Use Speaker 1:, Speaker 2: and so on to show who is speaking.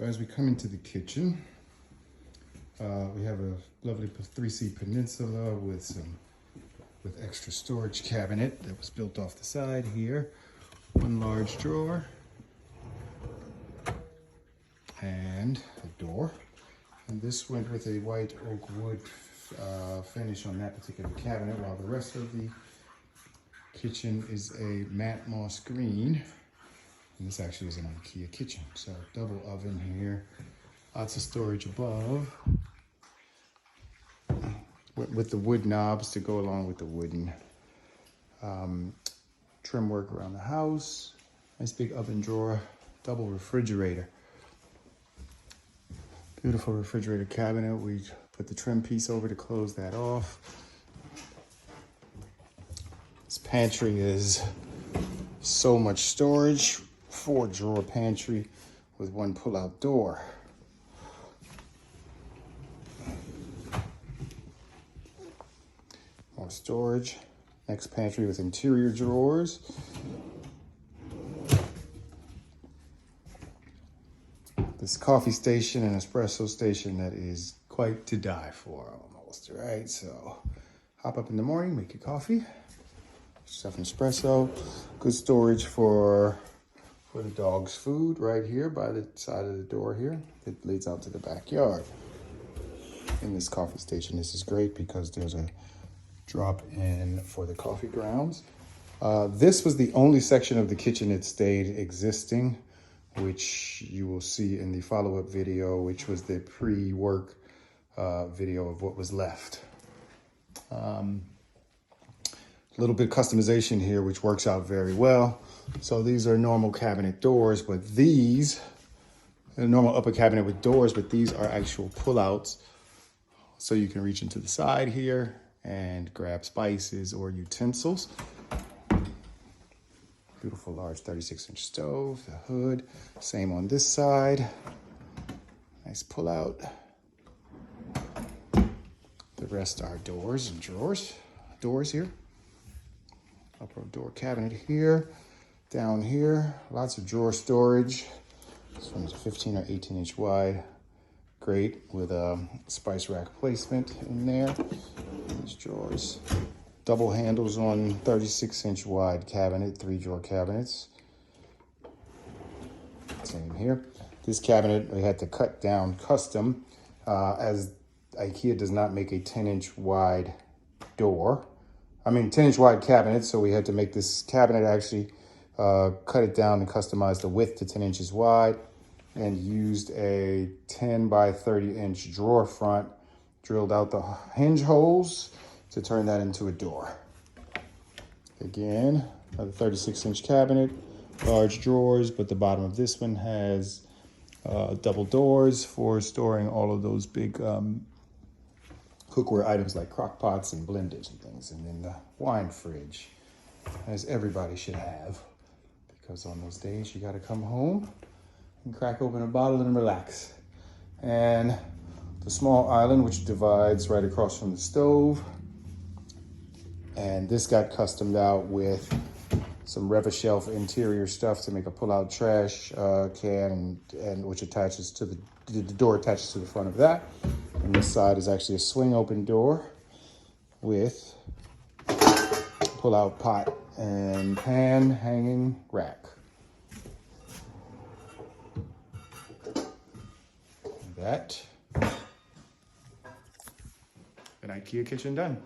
Speaker 1: So as we come into the kitchen, we have a lovely 3-seat peninsula with extra storage cabinet that was built off the side here. One large drawer and a door. And this went with a white oak wood finish on that particular cabinet, while the rest of the kitchen is a matte moss green. And this actually is an IKEA Kitchen. So double oven here, lots of storage above, with the wood knobs to go along with the wooden trim work around the house. Nice big oven drawer, double refrigerator. Beautiful refrigerator cabinet. We put the trim piece over to close that off. This pantry is so much storage. 4-drawer pantry with one pull-out door. More storage. Next pantry with interior drawers. This coffee station and espresso station that is quite to die for almost, right? So hop up in the morning, make your coffee, stuff an espresso. Good storage for the dog's food right here by the side of the door here. It leads out to the backyard. In this coffee station, this is great because there's a drop in for the coffee grounds. This was the only section of the kitchen that stayed existing, which you will see in the follow-up video, which was the pre-work video of what was left. A little bit of customization here, which works out very well. So these are normal cabinet doors, but these, a normal upper cabinet with doors, but these are actual pullouts. So you can reach into the side here and grab spices or utensils. Beautiful large 36-inch stove, the hood, same on this side. Nice pull out. The rest are doors and drawers. Doors here. Upper door cabinet here. Down here, lots of drawer storage. This one's 15 or 18-inch wide. Great with a spice rack placement in there. These drawers. Double handles on 36-inch wide cabinet, 3-drawer cabinets. Same here. This cabinet we had to cut down custom as IKEA does not make a 10-inch wide door. 10-inch wide cabinet, so we had to make this cabinet actually cut it down and customize the width to 10 inches wide, and used a 10 by 30-inch drawer front, drilled out the hinge holes to turn that into a door. Again, another 36-inch cabinet, large drawers, but the bottom of this one has double doors for storing all of those big cookware items like crock pots and blenders and things. And then the wine fridge, as everybody should have, because on those days you gotta come home and crack open a bottle and relax. And the small island, which divides right across from the stove. And this got customed out with some Rev-A-Shelf interior stuff to make a pull-out trash can, and which attaches to the door attaches to the front of that. And this side is actually a swing open door with pull-out pot and pan hanging rack. And that, an IKEA kitchen done.